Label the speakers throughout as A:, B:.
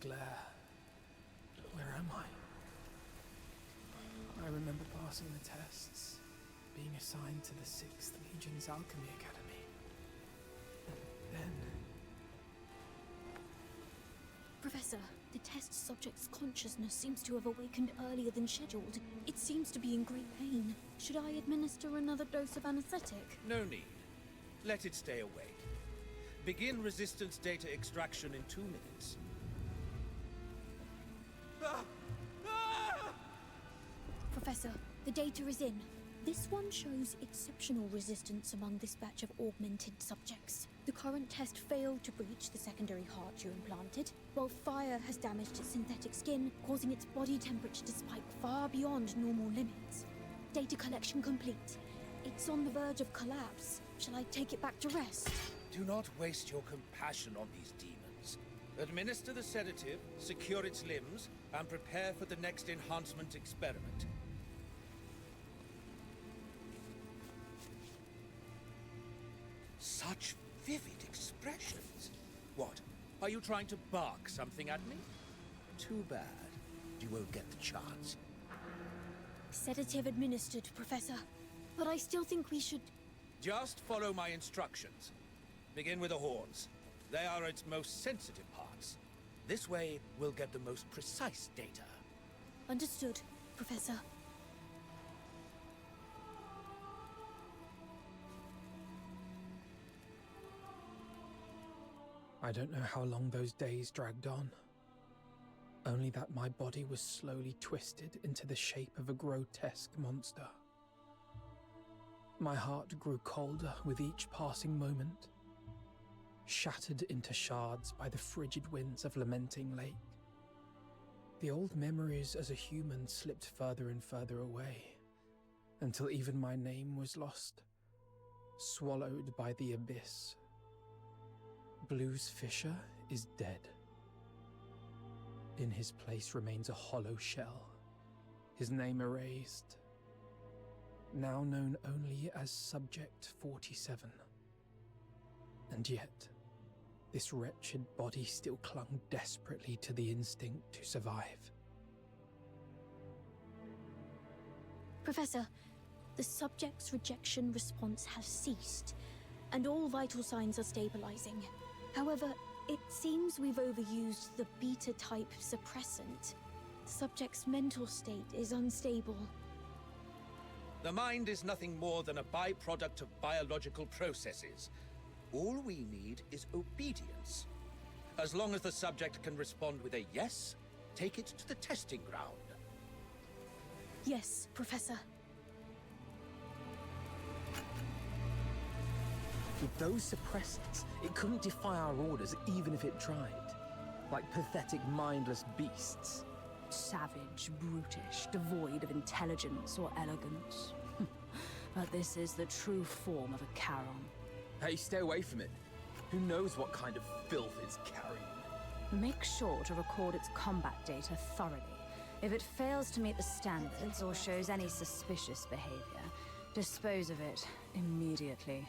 A: glare. Where am I? I remember passing the tests, being assigned to the 6th Legion's Alchemy Academy. Then...
B: Professor, the test subject's consciousness seems to have awakened earlier than scheduled. It seems to be in great pain. Should I administer another dose of anesthetic?
C: No need. Let it stay awake. Begin resistance data extraction in 2 minutes.
B: Professor, the data is in. This one shows exceptional resistance among this batch of augmented subjects. The current test failed to breach the secondary heart you implanted, while fire has damaged its synthetic skin, causing its body temperature to spike far beyond normal limits. Data collection complete. It's on the verge of collapse. Shall I take it back to rest?
C: Do not waste your compassion on these demons. Administer the sedative, secure its limbs, and prepare for the next enhancement experiment. Such vivid expressions. What? Are you trying to bark something at me? Too bad. You won't get the chance.
B: Sedative administered, Professor. But I still think we should...
C: Just follow my instructions. Begin with the horns. They are its most sensitive parts. This way, we'll get the most precise data.
B: Understood, Professor.
A: I don't know how long those days dragged on. Only that my body was slowly twisted into the shape of a grotesque monster. My heart grew colder with each passing moment, shattered into shards by the frigid winds of Lamenting Lake. The old memories as a human slipped further and further away, until even my name was lost, swallowed by the abyss. Blues Fisher is dead. In his place remains a hollow shell, his name erased, now known only as Subject 47. And yet, this wretched body still clung desperately to the instinct to survive.
B: Professor, the subject's rejection response has ceased, and all vital signs are stabilizing. However, it seems we've overused the beta-type suppressant. The subject's mental state is unstable.
C: The mind is nothing more than a byproduct of biological processes. All we need is obedience. As long as the subject can respond with a yes, take it to the testing ground.
B: Yes, Professor.
D: With those suppressants, it couldn't defy our orders even if it tried. Like pathetic, mindless beasts.
E: Savage, brutish, devoid of intelligence or elegance. But this is the true form of a Charon.
D: Hey, stay away from it. Who knows what kind of filth it's carrying?
E: Make sure to record its combat data thoroughly. If it fails to meet the standards or shows any suspicious behavior, dispose of it immediately.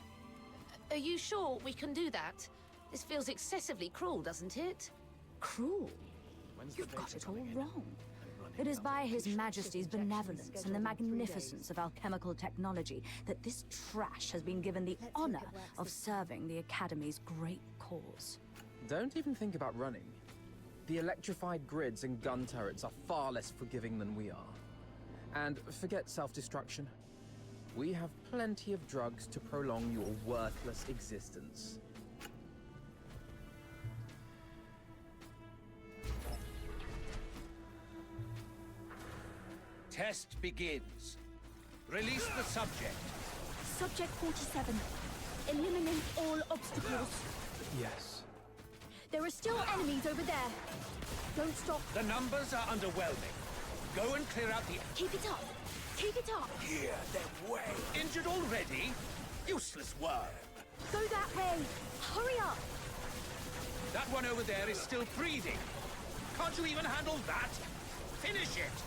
F: Are you sure we can do that? This feels excessively cruel, doesn't it?
E: Cruel? You've got it all wrong. It is by His Majesty's benevolence and the magnificence of alchemical technology that this trash has been given the honor of serving the Academy's great cause.
D: Don't even think about running. The electrified grids and gun turrets are far less forgiving than we are. And forget self-destruction. We have plenty of drugs to prolong your worthless existence.
C: Test begins. Release the subject.
B: Subject 47. Eliminate all obstacles.
A: Yes.
B: There are still enemies over there. Don't stop.
C: The numbers are underwhelming. Go and clear out the...
B: Keep it up. Keep it up.
C: Here, their way. Injured already? Useless worm.
B: Go that way. Hurry up.
C: That one over there is still breathing. Can't you even handle that? Finish it!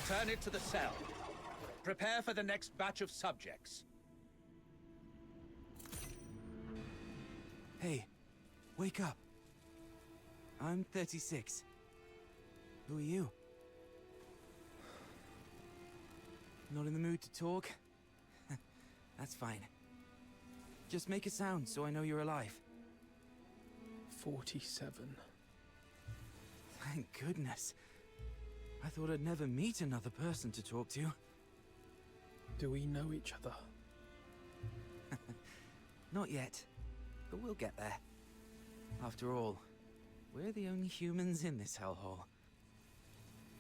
C: Return it to the cell. Prepare for the next batch of subjects.
G: Hey, wake up. I'm 36. Who are you? Not in the mood to talk? That's fine. Just make a sound so I know you're alive.
A: 47.
G: Thank goodness. I thought I'd never meet another person to talk to.
A: Do we know each other?
G: Not yet, but we'll get there. After all, we're the only humans in this hellhole.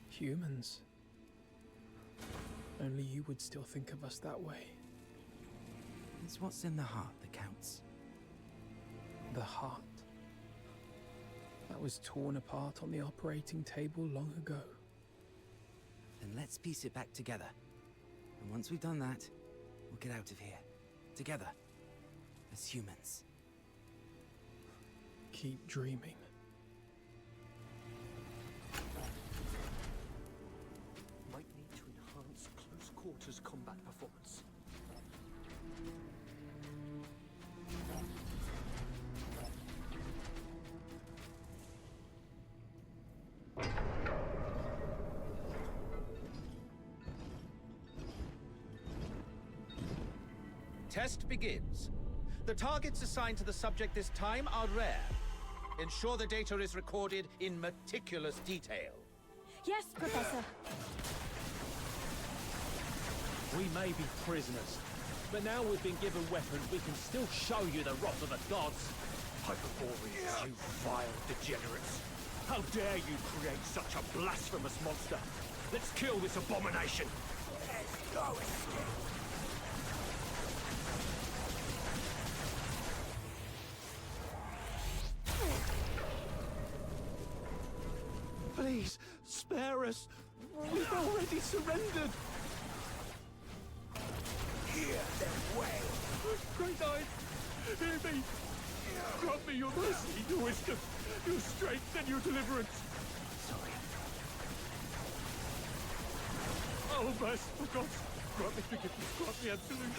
A: Humans? Only you would still think of us that way.
G: It's what's in the heart that counts.
A: The heart. That was torn apart on the operating table long ago.
G: Then let's piece it back together. And once we've done that, we'll get out of here. Together. As humans.
A: Keep dreaming.
H: Might need to enhance close quarters combat performance.
C: Test begins. The targets assigned to the subject this time are rare. Ensure the data is recorded in meticulous detail.
B: Yes, Professor.
H: We may be prisoners, but now we've been given weapons, we can still show you the wrath of the gods. Hyperboreans, you vile degenerates. How dare you create such a blasphemous monster? Let's kill this abomination. Let's go. Please, spare us. We've already surrendered. Hear them wail. Great Knight, hear me. Grant me your mercy, your wisdom, your strength, and your deliverance. Sorry. Oh, merciful God, grant me forgiveness, grant me absolution.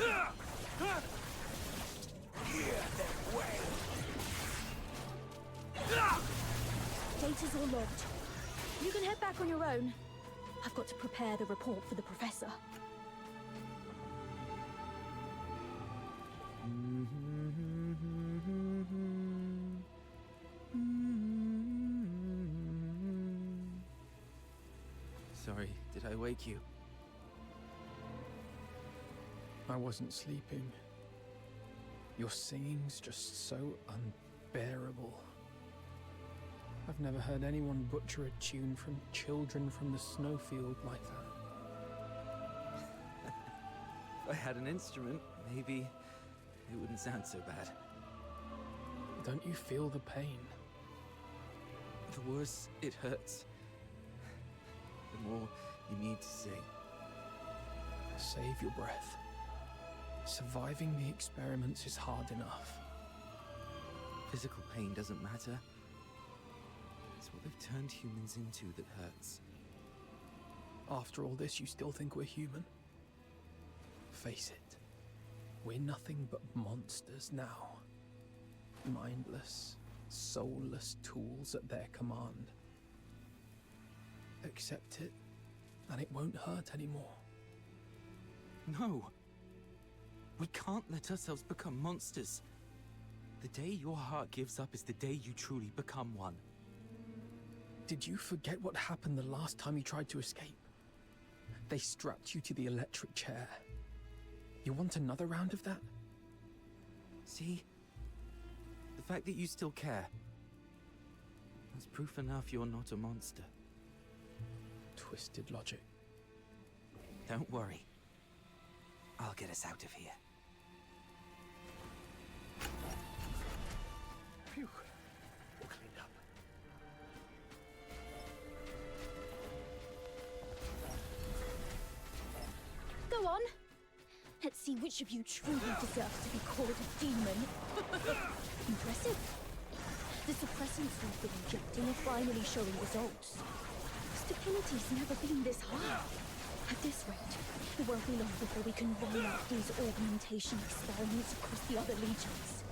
H: Hear them wail.
B: Data's all logged. You can head back on your own. I've got to prepare the report for the Professor.
G: Sorry, did I wake you?
A: I wasn't sleeping. Your singing's just so unbearable. I've never heard anyone butcher a tune from Children from the Snowfield like that.
G: If I had an instrument, maybe it wouldn't sound so bad.
A: Don't you feel the pain?
G: The worse it hurts, the more you need to sing.
A: Save your breath. Surviving the experiments is hard enough.
G: Physical pain doesn't matter. It's what they've turned humans into that hurts.
A: After all this, you still think we're human? Face it, we're nothing but monsters now. Mindless, soulless tools at their command. Accept it, and it won't hurt anymore.
G: No! We can't let ourselves become monsters. The day your heart gives up is the day you truly become one.
A: Did you forget what happened the last time you tried to escape? They strapped you to the electric chair. You want another round of that?
G: See? The fact that you still care. That's proof enough you're not a monster.
A: Twisted logic.
G: Don't worry. I'll get us out of here.
H: Phew. All cleaned up.
B: Go on. Let's see which of you truly deserves to be called a demon. Impressive. The suppressants we've been injecting are finally showing results. Stability's never been this high. At this rate, it won't be long before we can roll out these augmentation experiments across the other legions.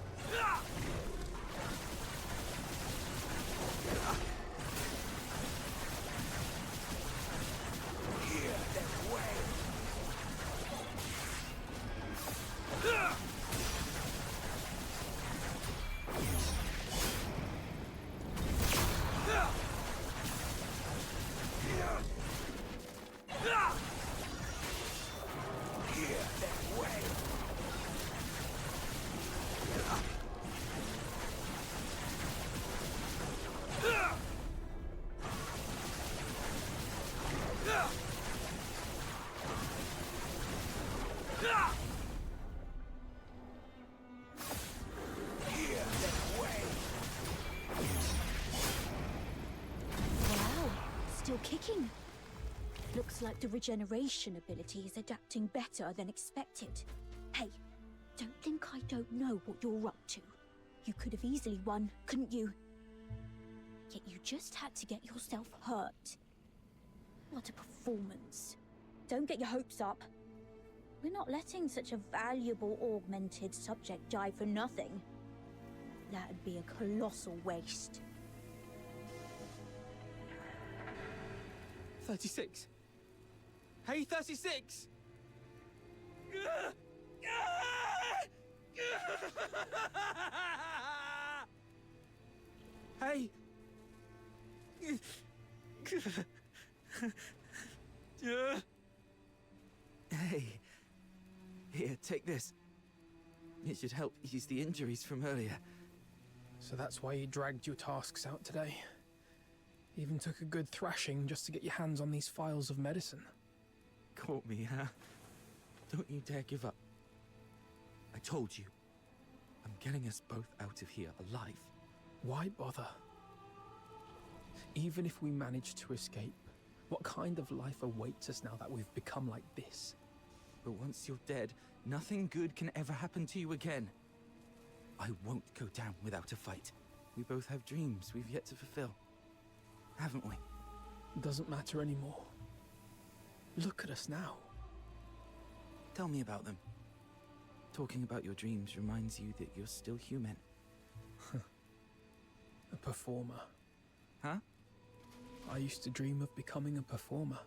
B: Wow, still kicking. Looks like the regeneration ability is adapting better than expected. Hey, don't think I don't know what you're up to. You could have easily won, couldn't you? Yet you just had to get yourself hurt. What a performance. Don't get your hopes up. We're not letting such a valuable augmented subject die for nothing. That'd be a colossal waste.
D: 36. Hey, 36! Hey!
G: Hey. Here, take this. It should help ease the injuries from earlier.
A: So that's why you dragged your tasks out today. Even took a good thrashing just to get your hands on these files of medicine.
G: Caught me, huh? Don't you dare give up. I told you. I'm getting us both out of here alive.
A: Why bother? Even if we manage to escape, what kind of life awaits us now that we've become like this?
G: But once you're dead, nothing good can ever happen to you again. I won't go down without a fight. We both have dreams we've yet to fulfill. Haven't we?
A: Doesn't matter anymore. Look at us now.
G: Tell me about them. Talking about your dreams reminds you that you're still human.
A: A performer.
G: Huh?
A: I used to dream of becoming a performer.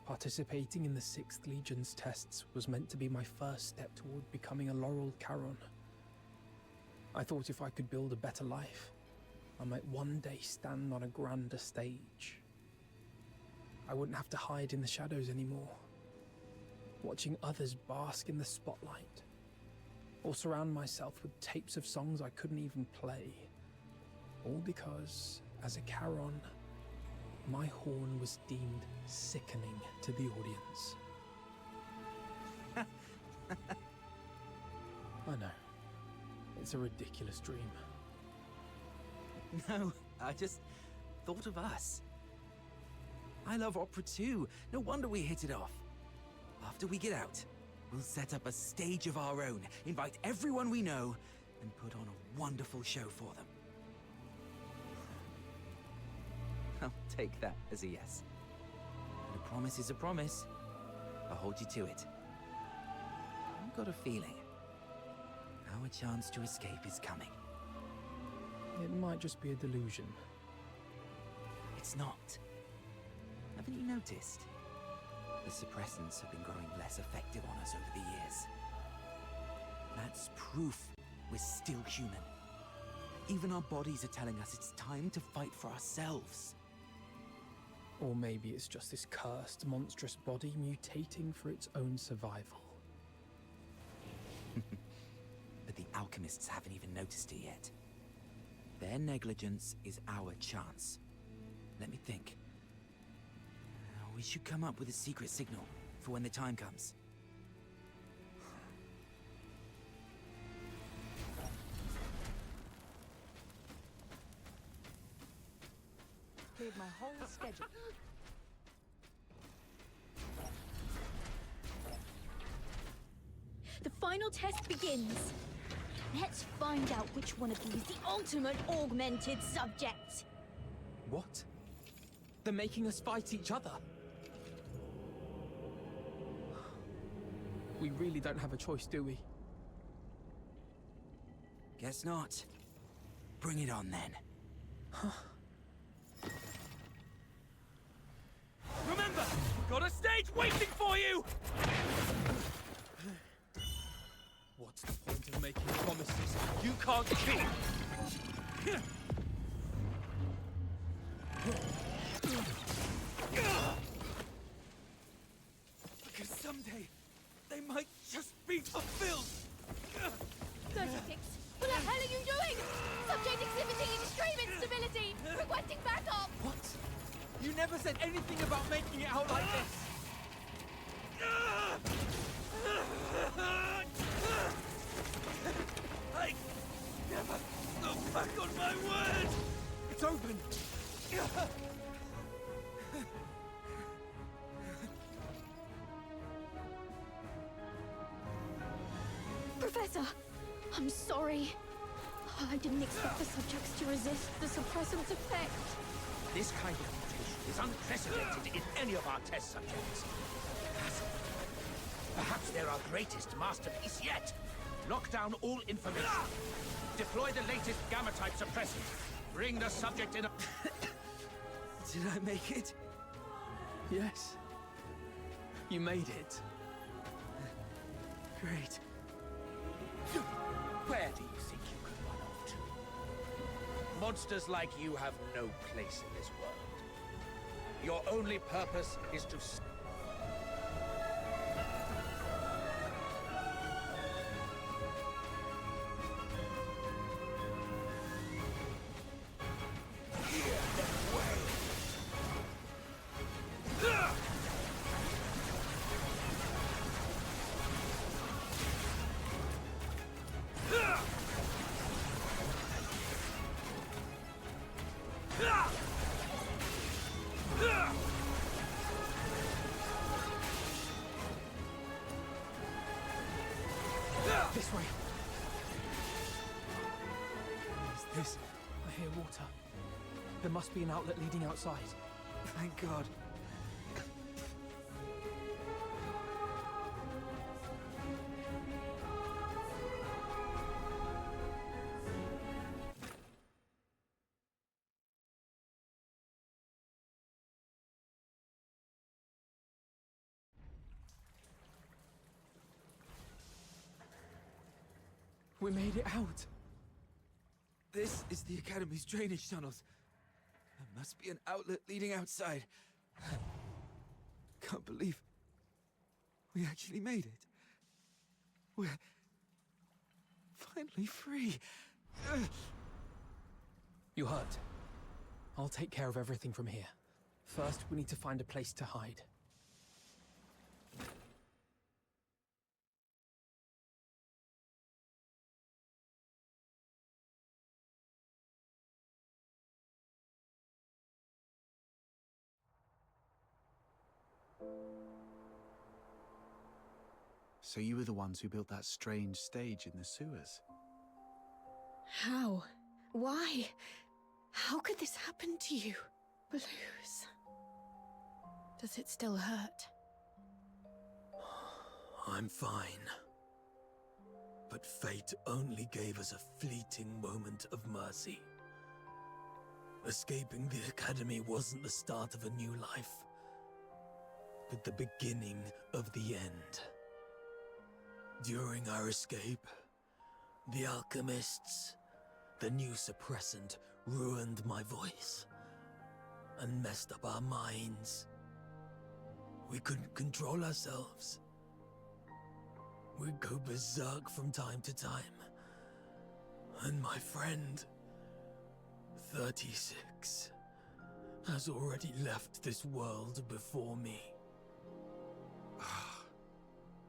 A: Participating in the 6th Legion's tests was meant to be my first step toward becoming a Laurel Charon. I thought if I could build a better life, I might one day stand on a grander stage. I wouldn't have to hide in the shadows anymore, watching others bask in the spotlight, or surround myself with tapes of songs I couldn't even play, all because, as a Charon, my horn was deemed sickening to the audience. I know. It's a ridiculous dream.
G: No, I just thought of us. I love opera too. No wonder we hit it off. After we get out, we'll set up a stage of our own, invite everyone we know, and put on a wonderful show for them. I'll take that as a yes. And a promise is a promise. I'll hold you to it. I've got a feeling our chance to escape is coming.
A: It might just be a delusion.
G: It's not. Haven't you noticed? The suppressants have been growing less effective on us over the years. That's proof we're still human. Even our bodies are telling us it's time to fight for ourselves.
A: Or maybe it's just this cursed, monstrous body mutating for its own survival.
G: But the alchemists haven't even noticed it yet. Their negligence is our chance. Let me think. We should come up with a secret signal for when the time comes.
E: Cleared my whole schedule.
B: The final test begins. Let's find out which one of these is the ultimate augmented subject.
D: What? They're making us fight each other.
A: We really don't have a choice, do we?
G: Guess not. Bring it on then.
H: Remember, we've got a stage waiting for you! What's the point of making promises you can't keep? Because someday, they might just be fulfilled!
B: 36! What the hell are you doing? Subject exhibiting extreme instability! Requesting backup!
H: What? You never said anything about making it out like this! I never go back on my word! It's open!
B: Professor, I'm sorry. I didn't expect the subjects to resist the suppressant's effect.
C: This kind of mutation is unprecedented in any of our test subjects. Perhaps they're our greatest masterpiece yet. Lock down all information. Deploy the latest gamma-type suppressant. Bring the subject in a...
G: Did I make it?
A: Yes. You made it.
G: Great.
C: Where do you think you could run off to? Monsters like you have no place in this world. Your only purpose is to...
A: This way.
G: What's this?
A: I hear water. There must be an outlet leading outside.
G: Thank God.
A: We made it out.
G: This is the Academy's drainage tunnels. There must be an outlet leading outside. Can't believe we actually made it. We're finally free.
A: You hurt. I'll take care of everything from here. First, we need to find a place to hide.
I: So you were the ones who built that strange stage in the sewers?
J: How? Why? How could this happen to you? Blues. Does it still hurt?
K: I'm fine. But fate only gave us a fleeting moment of mercy. Escaping the Academy wasn't the start of a new life, but the beginning of the end. During our escape, the alchemists, the new suppressant, ruined my voice and messed up our minds. We couldn't control ourselves. We'd go berserk from time to time. And my friend, 36, has already left this world before me.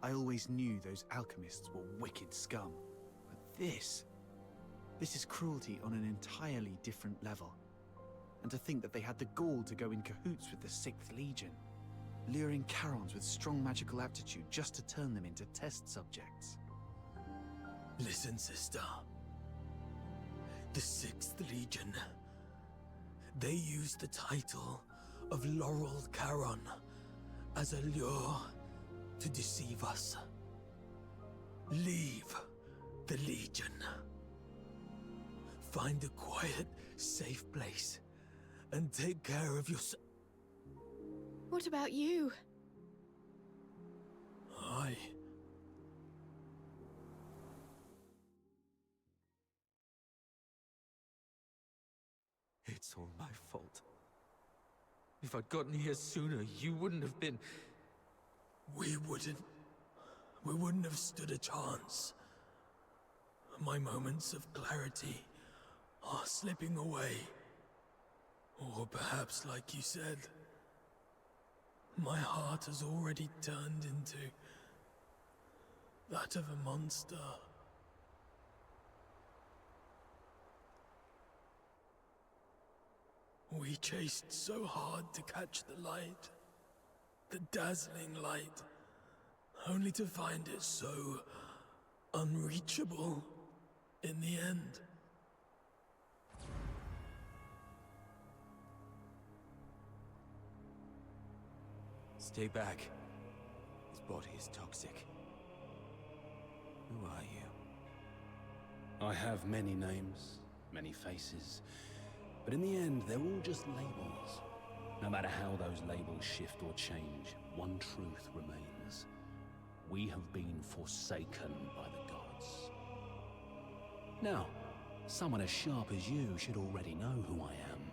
I: I always knew those alchemists were wicked scum. But this is cruelty on an entirely different level. And to think that they had the gall to go in cahoots with the 6th Legion, luring Charons with strong magical aptitude just to turn them into test subjects.
K: Listen, sister. The 6th Legion. They used the title of Laurel Charon as a lure to deceive us. Leave the Legion. Find a quiet, safe place and take care of yourself.
J: What about you?
G: It's all my fault. If I'd gotten here sooner, you wouldn't have been...
K: We wouldn't have stood a chance. My moments of clarity are slipping away. Or perhaps, like you said, my heart has already turned into that of a monster. We chased so hard to catch the light, the dazzling light, only to find it so unreachable in the end.
G: Stay back. His body is toxic. Who are you?
L: I have many names, many faces, but in the end, they're all just labels. No matter how those labels shift or change, one truth remains. We have been forsaken by the gods. Now, someone as sharp as you should already know who I am.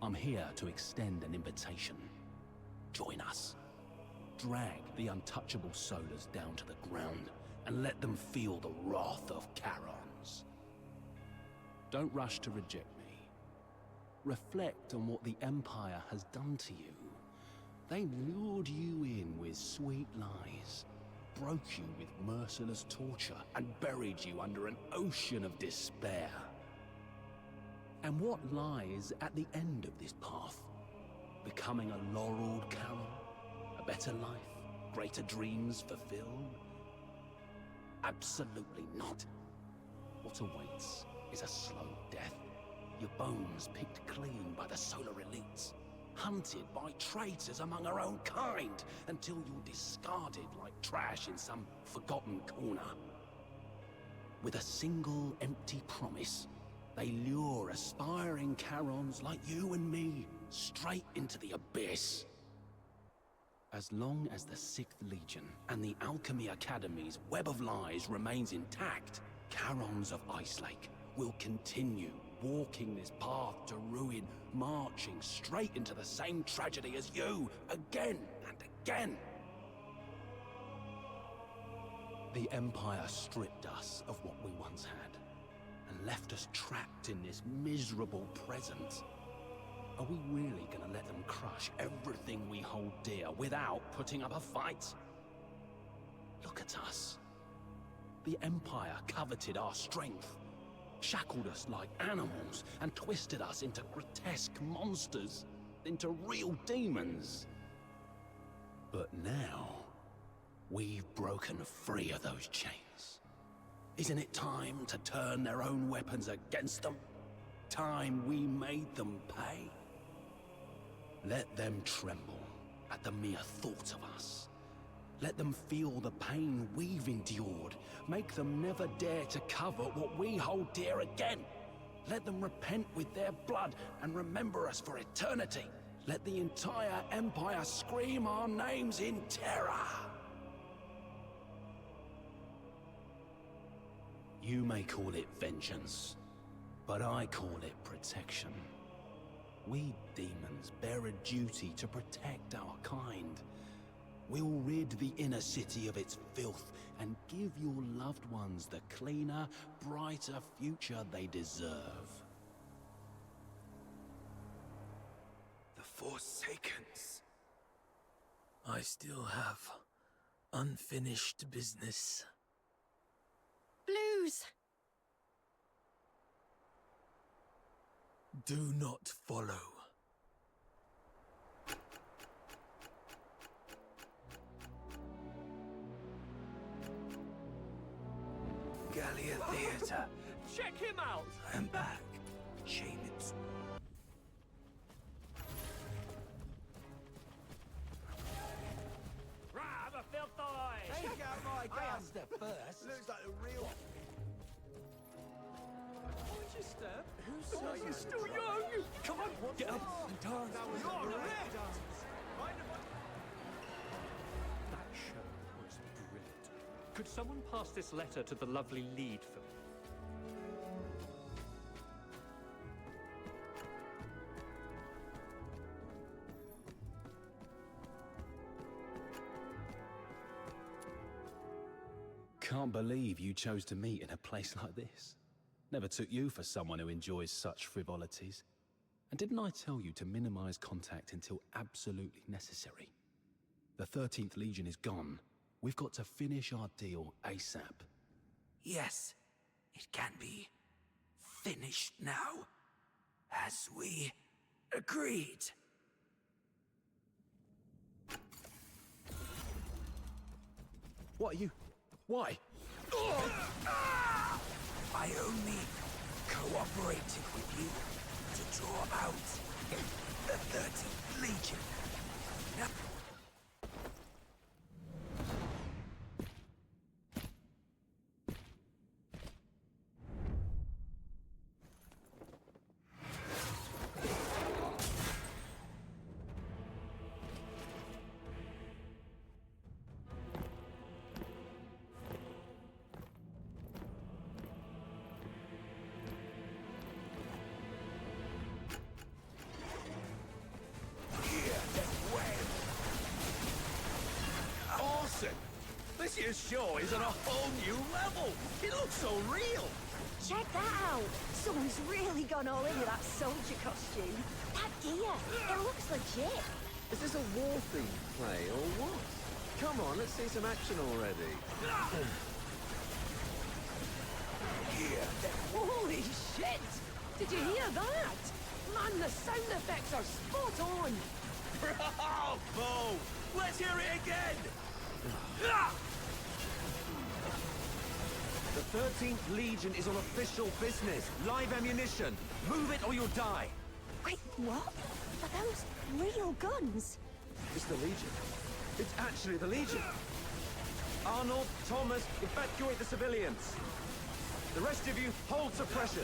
L: I'm here to extend an invitation. Join us. Drag the untouchable Solars down to the ground and let them feel the wrath of Charons. Don't rush to reject me. Reflect on what the Empire has done to you. They lured you in with sweet lies, broke you with merciless torture, and buried you under an ocean of despair. And what lies at the end of this path? Becoming a laureled Charon? A better life? Greater dreams fulfilled? Absolutely not. What awaits is a slow death. Your bones picked clean by the Solar elites, hunted by traitors among our own kind, until you're discarded like trash in some forgotten corner. With a single empty promise, they lure aspiring Charons like you and me straight into the abyss. As long as the 6th Legion and the Alchemy Academy's web of lies remains intact, Charons of Icelake will continue walking this path to ruin, marching straight into the same tragedy as you, again and again. The Empire stripped us of what we once had, and left us trapped in this miserable present. Are we really gonna let them crush everything we hold dear without putting up a fight? Look at us. The Empire coveted our strength, shackled us like animals, and twisted us into grotesque monsters, into real demons. But now, we've broken free of those chains. Isn't it time to turn their own weapons against them? Time we made them pay? Let them tremble at the mere thought of us. Let them feel the pain we've endured. Make them never dare to cover what we hold dear again. Let them repent with their blood and remember us for eternity. Let the entire Empire scream our names in terror. You may call it vengeance, but I call it protection. We demons bear a duty to protect our kind. We'll rid the inner city of its filth and give your loved ones the cleaner, brighter future they deserve.
K: The Forsakens. I still have unfinished business.
J: Blues!
K: Do not follow. Gallia Theatre.
H: Check him out!
K: I am back. Shamans.
H: Right, I'm a filth eye!
C: Take out my gun!
H: step. You're still young. Come on, get up and dance. That show was brilliant. Could someone pass this letter to the lovely lead for me?
L: Can't believe you chose to meet in a place like this. Never took you for someone who enjoys such frivolities. And didn't I tell you to minimize contact until absolutely necessary? The 13th Legion is gone. We've got to finish our deal ASAP.
K: Yes, it can be finished now, as we agreed.
L: What are you... Why?
K: I only cooperated with you to draw out the 13th Legion. Now,
C: This year's show is on a whole new level. It looks so real.
E: Check that out! Someone's really gone all in with that soldier costume. That gear, it looks legit.
M: Is this a war-themed play or what? Come on, let's see some action already.
F: Holy shit! Did you hear that? Man, the sound effects are spot on!
C: Bravo! Let's hear it again!
M: The 13th Legion is on official business. Live ammunition. Move it or you'll die.
E: Wait, what? Are those real guns?
M: It's the Legion. It's actually the Legion. Arnold, Thomas, evacuate the civilians. The rest of you, hold suppression.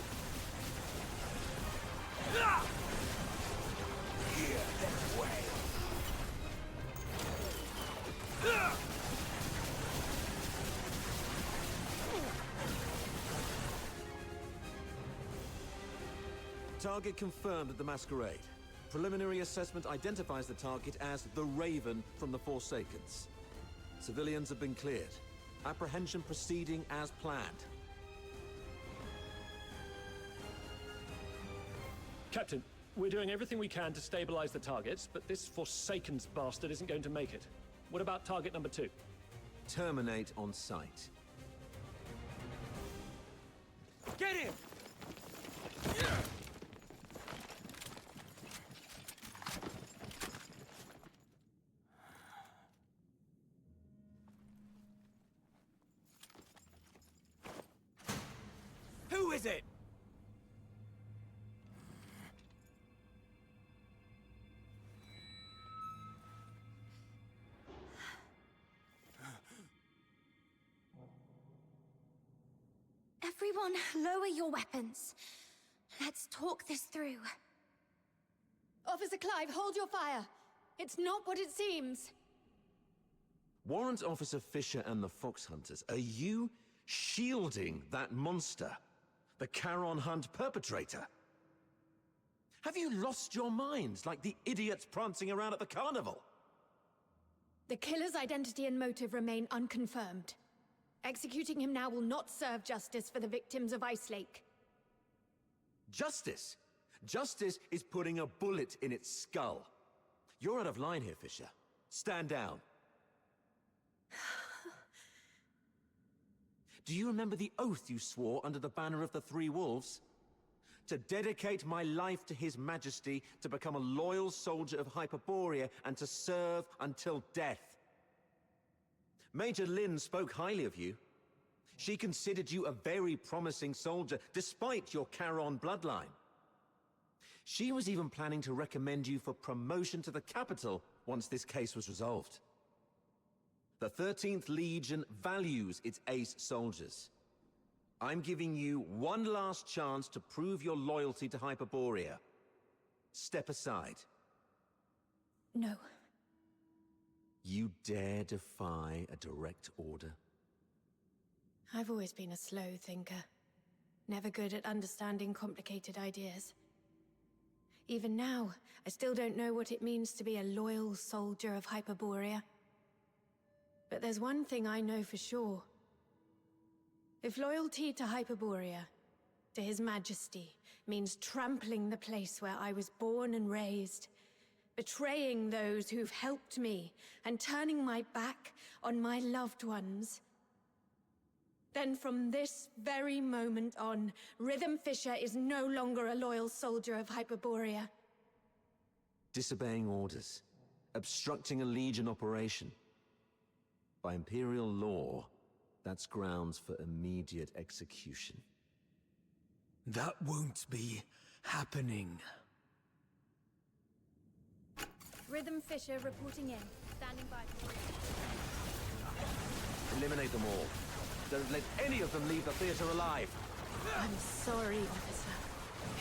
M: Target confirmed at the Masquerade. Preliminary assessment identifies the target as the Raven from the Forsakens. Civilians have been cleared. Apprehension proceeding as planned.
H: Captain, we're doing everything we can to stabilize the targets, but this Forsakens bastard isn't going to make it. What about target number 2?
M: Terminate on sight.
C: Get him!
K: who is it?
B: Everyone, lower your weapons. Let's talk this through.
J: Officer Clive, hold your fire. It's not what it seems.
M: Warrant Officer Fisher and the Fox Hunters, are you shielding that monster? The Charon Hunt perpetrator? Have you lost your minds like the idiots prancing around at the carnival?
J: The killer's identity and motive remain unconfirmed. Executing him now will not serve justice for the victims of Ice Lake.
M: Justice? Justice is putting a bullet in its skull. You're out of line here, Fisher. Stand down. Do you remember the oath you swore under the banner of the Three Wolves? To dedicate my life to His Majesty, to become a loyal soldier of Hyperborea, and to serve until death. Major Lynn spoke highly of you. She considered you a very promising soldier, despite your Charon bloodline. She was even planning to recommend you for promotion to the capital once this case was resolved. The 13th Legion values its ace soldiers. I'm giving you one last chance to prove your loyalty to Hyperborea. Step aside.
J: No.
M: You dare defy a direct order?
J: I've always been a slow thinker. Never good at understanding complicated ideas. Even now, I still don't know what it means to be a loyal soldier of Hyperborea. But there's one thing I know for sure. If loyalty to Hyperborea, to His Majesty, means trampling the place where I was born and raised, betraying those who've helped me, and turning my back on my loved ones, then from this very moment on, Rhythm Fisher is no longer a loyal soldier of Hyperborea.
M: Disobeying orders. Obstructing a Legion operation. By Imperial law, that's grounds for immediate execution.
K: That won't be happening.
B: Rhythm Fisher reporting in. Standing by.
M: Eliminate them all. Don't let any of them leave the theater alive.
J: I'm sorry, officer.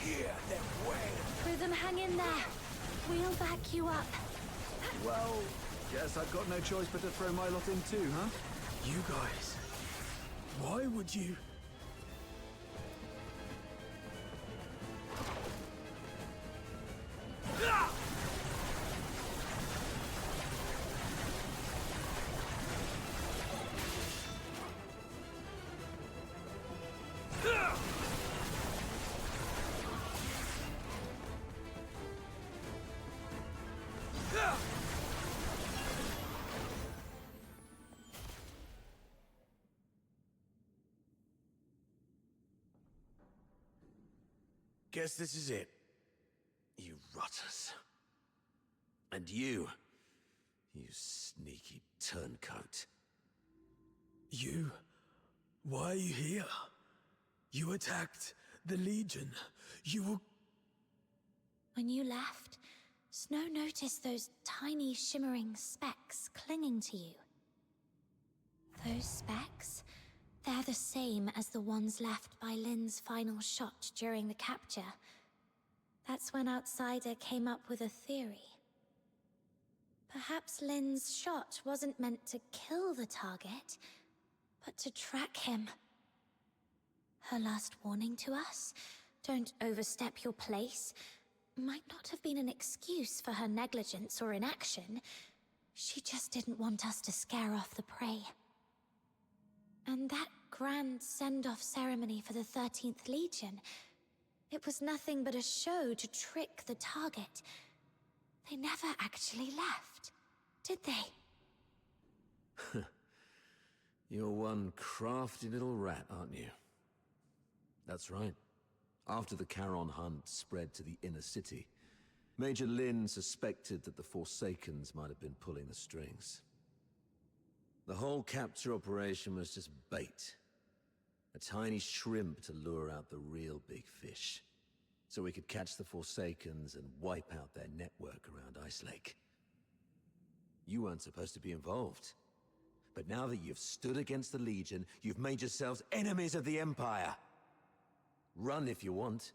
K: Hear them way.
E: Rhythm, hang in there. We'll back you up.
I: Well, guess I've got no choice but to throw my lot in too, huh?
K: You guys, why would you?
M: Guess this is it. You rotters. And you sneaky turncoat.
K: Why are you here? You attacked the Legion.
B: When you left, Snow noticed those tiny shimmering specks clinging to you. Those specks? They're the same as the ones left by Lynn's final shot during the capture. That's when Outsider came up with a theory. Perhaps Lynn's shot wasn't meant to kill the target, but to track him. Her last warning to us, don't overstep your place, might not have been an excuse for her negligence or inaction. She just didn't want us to scare off the prey. And that grand send-off ceremony for the 13th Legion, it was nothing but a show to trick the target. They never actually left, did they?
M: You're one crafty little rat, aren't you? That's right. After the Charon hunt spread to the inner city, Major Lynn suspected that the Forsakens might have been pulling the strings. The whole capture operation was just bait. A tiny shrimp to lure out the real big fish. So we could catch the Forsakens and wipe out their network around Ice Lake. You weren't supposed to be involved. But now that you've stood against the Legion, you've made yourselves enemies of the Empire. Run if you want.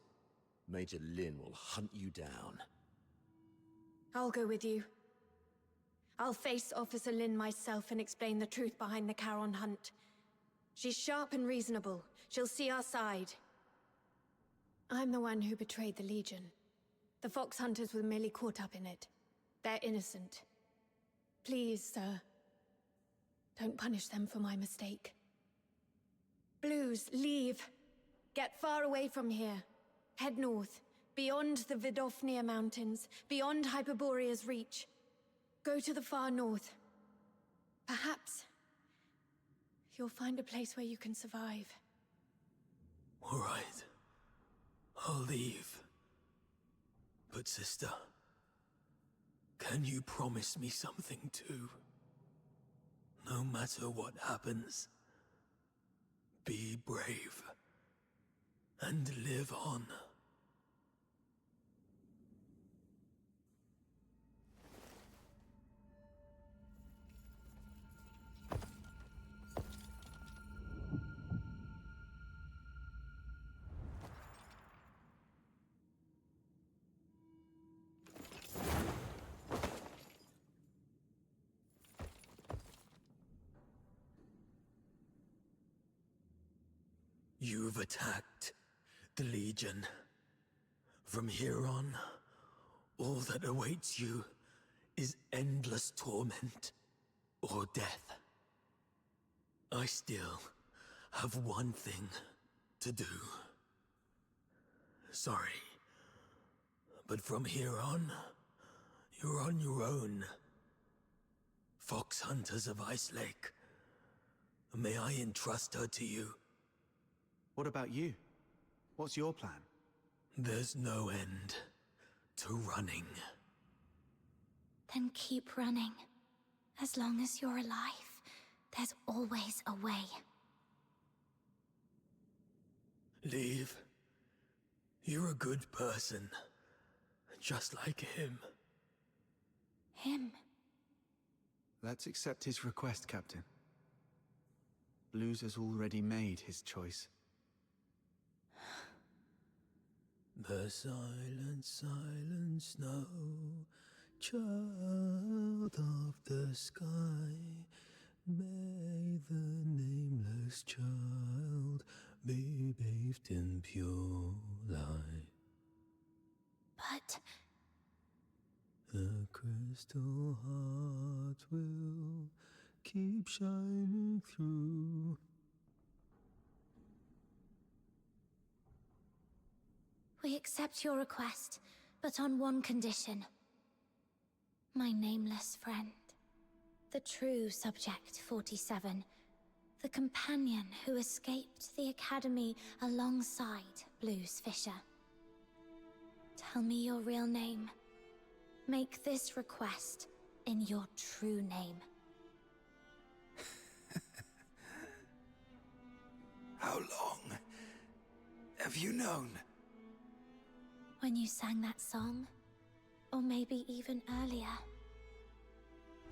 M: Major Lynn will hunt you down.
J: I'll go with you. I'll face Officer Lynn myself and explain the truth behind the Charon hunt. She's sharp and reasonable. She'll see our side. I'm the one who betrayed the Legion. The Fox Hunters were merely caught up in it. They're innocent. Please, sir. Don't punish them for my mistake. Blues, leave. Get far away from here. Head north, beyond the Vidofnia Mountains, beyond Hyperborea's reach. Go to the far north. Perhaps you'll find a place where you can survive.
K: All right. I'll leave. But sister, can you promise me something too? No matter what happens, be brave and live on. You've attacked the Legion. From here on, all that awaits you is endless torment or death. I still have one thing to do. Sorry, but from here on, you're on your own. Fox Hunters of Ice Lake. May I entrust her to you?
I: What about you? What's your plan?
K: There's no end to running.
B: Then keep running. As long as you're alive, there's always a way.
K: Leave. You're a good person. Just like him.
B: Him?
I: Let's accept his request, Captain. Blues has already made his choice.
K: The silent, silent snow, child of the sky, may the nameless child be bathed in pure light.
B: But...
K: the crystal heart will keep shining through.
B: we accept your request, but on one condition. My nameless friend. The true Subject 47. The companion who escaped the Academy alongside Blues Fisher. Tell me your real name. Make this request in your true name.
K: How long have you known?
B: When you sang that song, or maybe even earlier.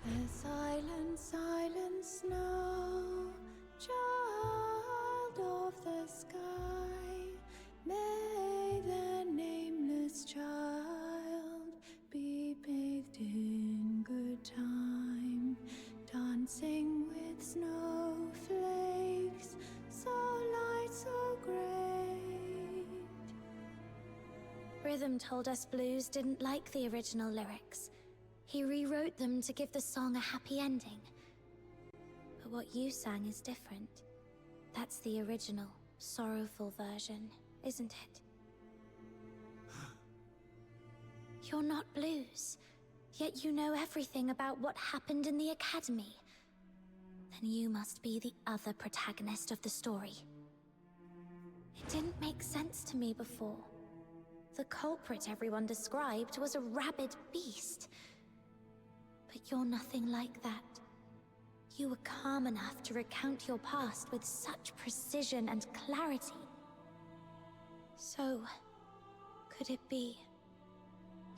B: The silent, silent snow, child of the sky, may the nameless child be bathed in good time, dancing with snowflakes, so light, so great. Rhythm told us Blues didn't like the original lyrics. He rewrote them to give the song a happy ending. But what you sang is different. That's the original, sorrowful version, isn't it? You're not Blues, yet you know everything about what happened in the Academy. Then you must be the other protagonist of the story. It didn't make sense to me before. The culprit everyone described was a rabid beast. But you're nothing like that. You were calm enough to recount your past with such precision and clarity. So, could it be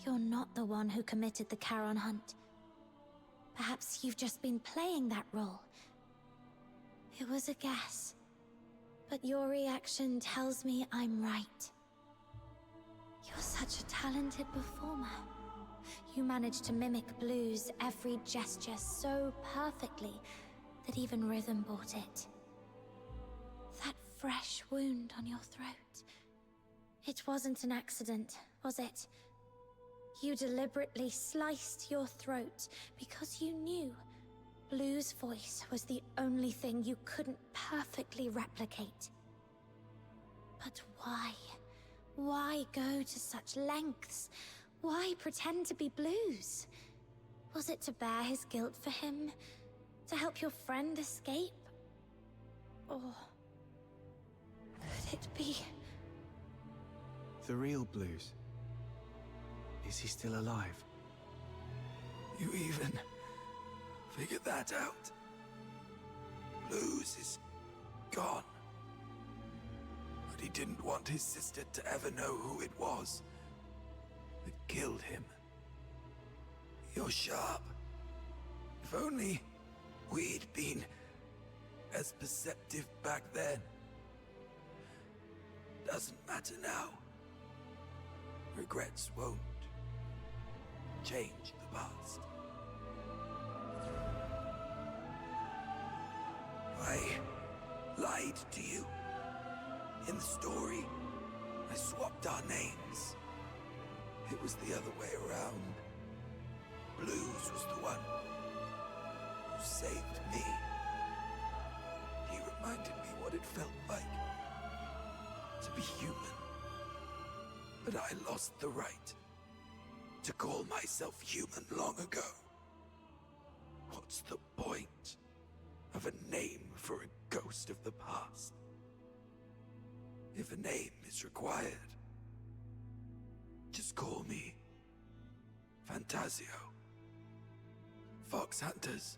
B: you're not the one who committed the Charon hunt? Perhaps you've just been playing that role. It was a guess, but your reaction tells me I'm right. You're such a talented performer. You managed to mimic Blues' every gesture so perfectly that even Rhythm bought it. That fresh wound on your throat. It wasn't an accident, was it? You deliberately sliced your throat because you knew Blues' voice was the only thing you couldn't perfectly replicate. But why? Why go to such lengths? Why pretend to be Blues? Was it to bear his guilt for him? To help your friend escape? Or could it be...
I: The real Blues? Is he still alive?
K: You even figured that out? Blues is gone. But he didn't want his sister to ever know who it was that killed him. You're sharp. If only we'd been as perceptive back then. Doesn't matter now. Regrets won't change the past. I lied to you. In the story, I swapped our names. It was the other way around. Blues was the one who saved me. He reminded me what it felt like to be human. But I lost the right to call myself human long ago. What's the point of a name for a ghost of the past? If a name is required, just call me Fantasio. Fox Hunters,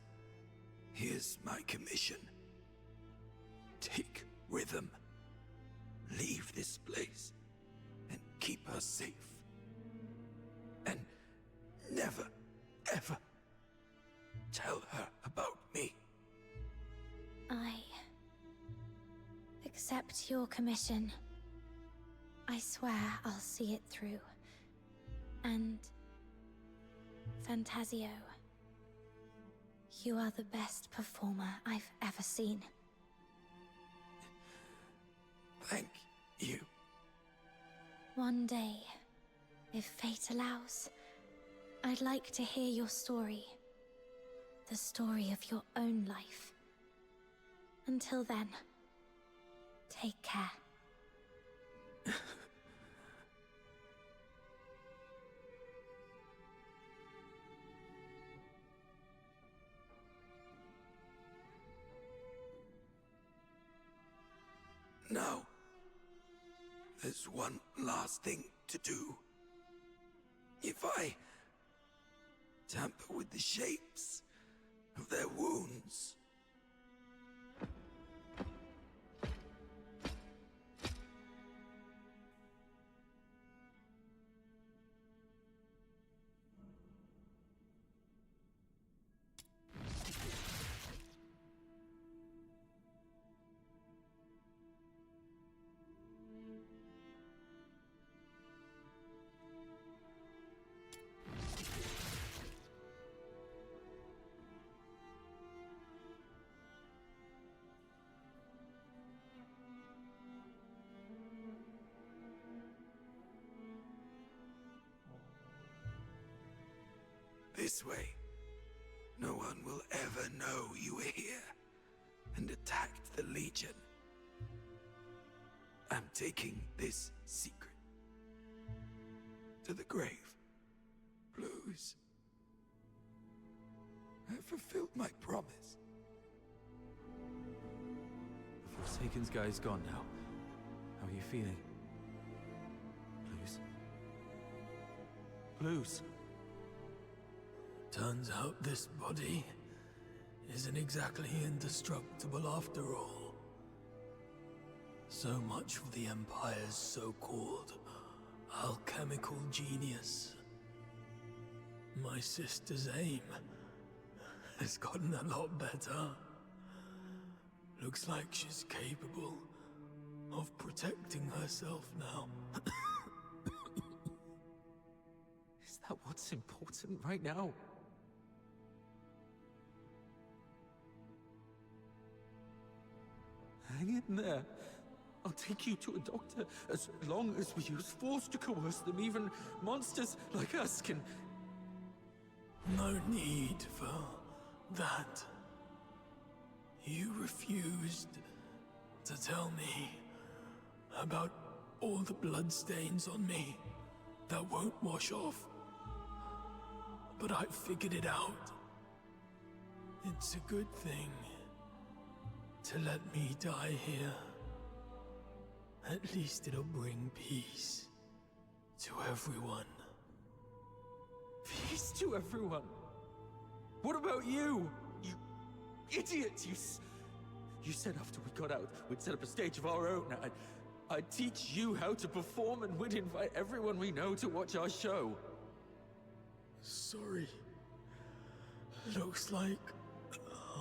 K: here's my commission. Take Rhythm, leave this place, and keep her safe. And never, ever tell her about me.
B: I accept your commission. I swear I'll see it through. And Fantasio, you are the best performer I've ever seen.
K: Thank you.
B: One day, if fate allows, I'd like to hear your story. The story of your own life. Until then, take care.
K: Now, there's one last thing to do. If I tamper with the shapes of their wounds, this way, no one will ever know you were here and attacked the Legion. I'm taking this secret to the grave, Blues. I fulfilled my promise.
G: The Forsaken Sky is gone now. How are you feeling? Blues? Blues?
K: Turns out this body isn't exactly indestructible after all. So much for the Empire's so-called alchemical genius. My sister's aim has gotten a lot better. Looks like she's capable of protecting herself now.
G: Is that what's important right now? Hang in there. I'll take you to a doctor as long as we use force to coerce them. Even monsters like us can...
K: No need for that. You refused to tell me about all the bloodstains on me that won't wash off. But I figured it out. It's a good thing to let me die here. At least it'll bring peace to everyone.
G: Peace to everyone? What about you? You idiot! You said after we got out, we'd set up a stage of our own. I'd teach you how to perform and we'd invite everyone we know to watch our show.
K: Sorry. Looks like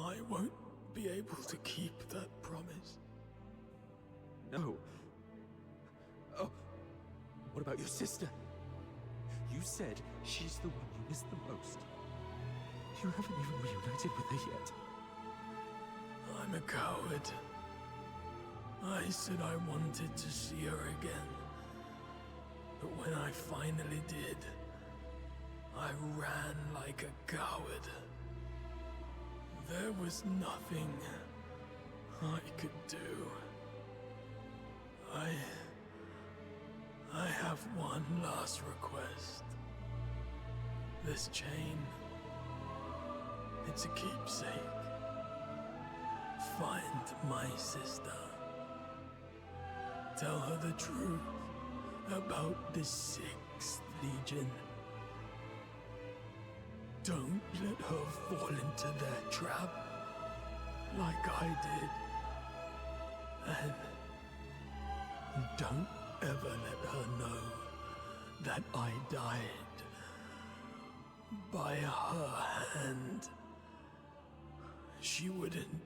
K: I won't be able to keep that promise.
G: No. Oh, what about your sister? You said she's the one you miss the most. You haven't even reunited with her yet.
K: I'm a coward. I said I wanted to see her again. But when I finally did, I ran like a coward. There was nothing I could do. I have one last request. This chain, it's a keepsake. Find my sister. Tell her the truth about the 6th Legion. Don't let her fall into their trap like I did. And don't ever let her know that I died by her hand. She wouldn't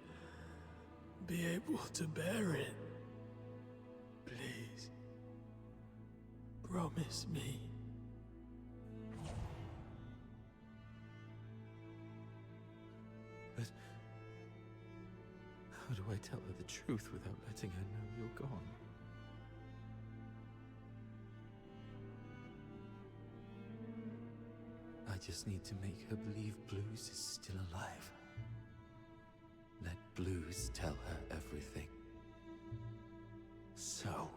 K: be able to bear it. Please, promise me.
M: But how do I tell her the truth without letting her know you're gone? I just need to make her believe Blues is still alive. Let Blues tell her everything. So...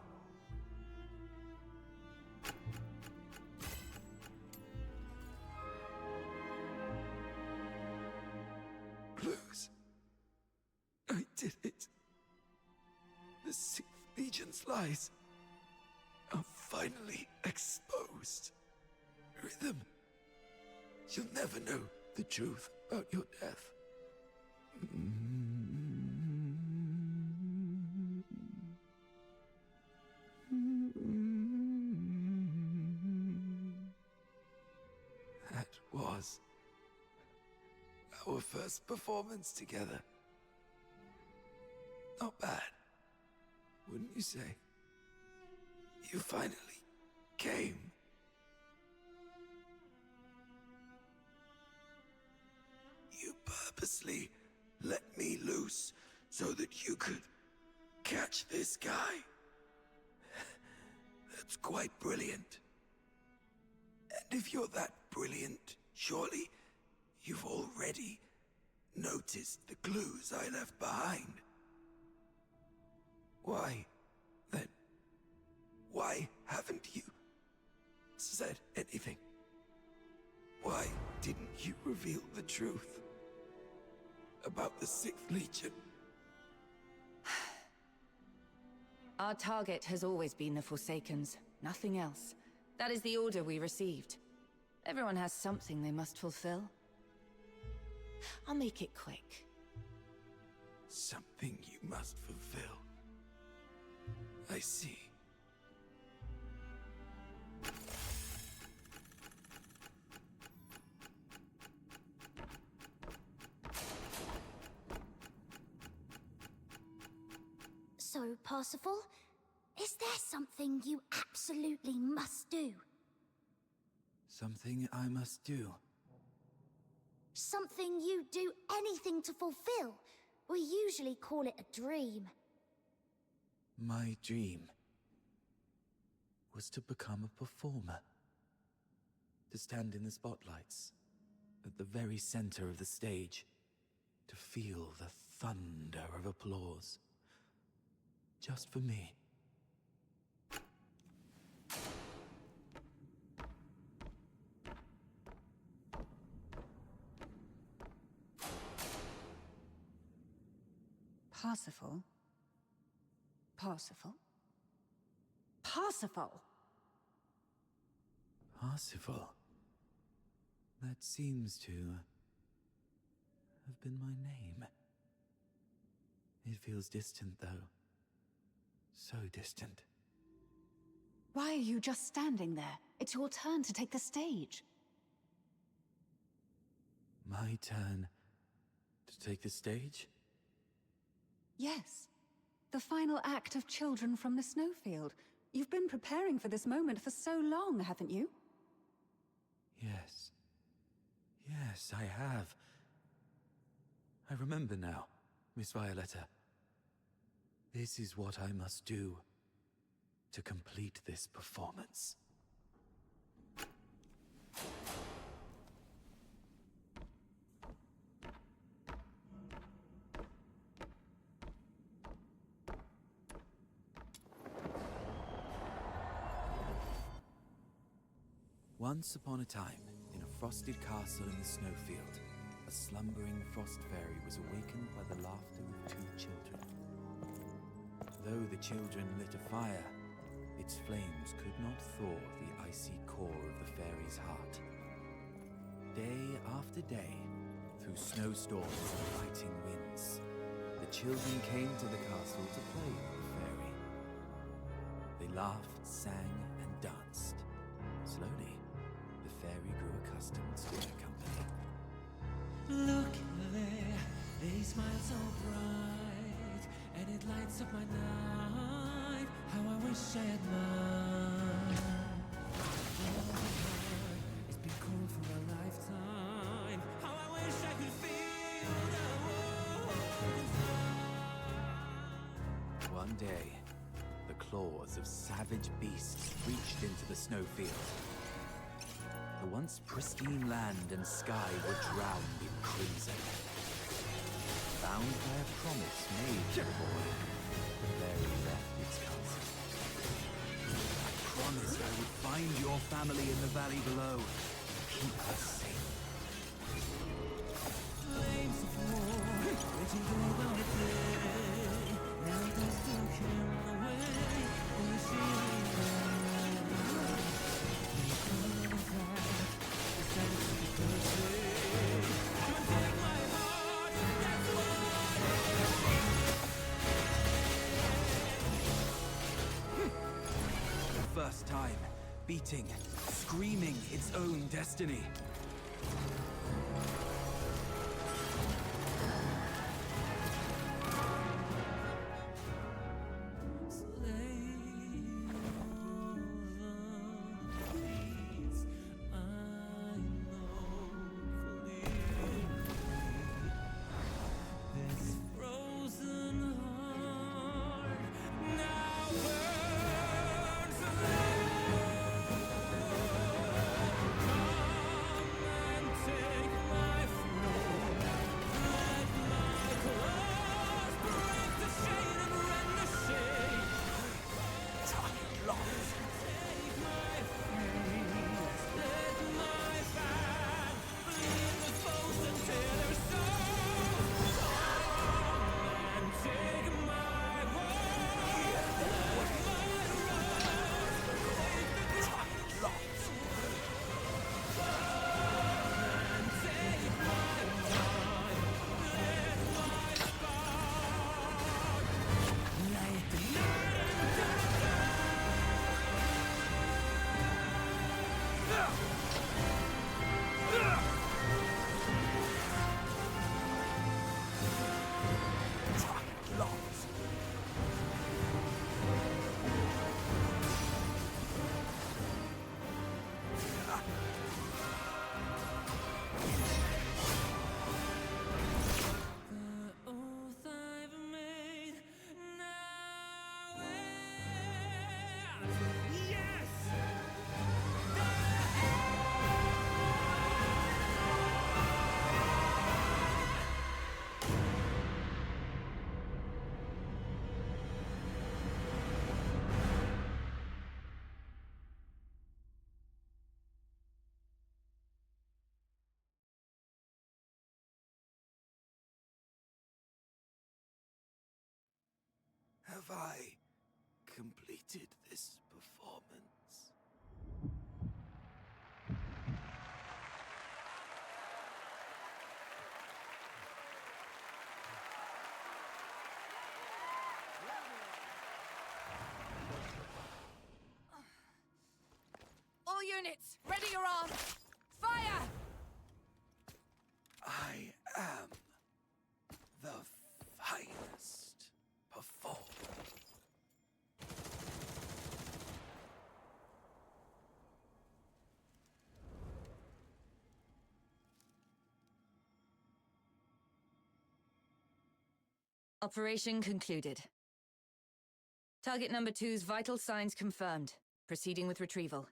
M: Blues. I did it. The 6th Legion's lies are finally exposed. Rhythm, you'll never know the truth about your death. That was our first performance together. Not bad, wouldn't you say? You finally came. You purposely let me loose so that you could catch this guy. That's quite brilliant. And if you're that brilliant, surely you've already noticed the clues I left behind. Why, then, why haven't you said anything? Why didn't you reveal the truth about the 6th Legion?
E: Our target has always been the Forsakens, nothing else. That is the order we received. Everyone has something they must fulfill. I'll make it quick.
M: Something you must fulfill. I see.
B: So, Parsifal, is there something you absolutely must do?
M: Something I must do.
B: Something you do anything to fulfill? We usually call it a dream.
M: My dream was to become a performer. To stand in the spotlights, at the very center of the stage. To feel the thunder of applause. Just for me.
E: Parsifal? Parsifal? Parsifal!
M: Parsifal. That seems to have been my name. It feels distant, though. So distant.
E: Why are you just standing there? It's your turn to take the stage.
M: My turn to take the stage?
E: Yes. The final act of Children from the Snowfield. You've been preparing for this moment for so long, haven't you?
M: Yes. Yes, I have. I remember now, Miss Violetta.
K: This is what I must do to complete this performance. Once upon a time, in a frosted castle in the Snowfield, a slumbering frost fairy was awakened by the laughter of two children. Though the children lit a fire, its flames could not thaw the icy core of the fairy's heart. Day after day, through snowstorms and biting winds, the children came to the castle to play with the fairy. They laughed, sang, and danced. Slowly, the fairy grew accustomed to their company.
N: Look there, they smile so bright, and it lights up my night. How I wish I had mine. It's been cold for a lifetime. How I wish I could feel the warmth inside.
K: One day, the claws of savage beasts reached into the snowfield. The once pristine land and sky were drowned in crimson. Bound by a promise made to the boy, the fairy left its castle. I promised I would find your family in the valley below, keep us safe.
N: Flames of war, raging day by day. Now those two came away, only she
K: First time, beating, screaming its own destiny. Have I completed this performance?
F: All units, ready your arms! Fire!
K: I am the finest performer.
E: Operation concluded. Target number 2's vital signs confirmed. Proceeding with retrieval.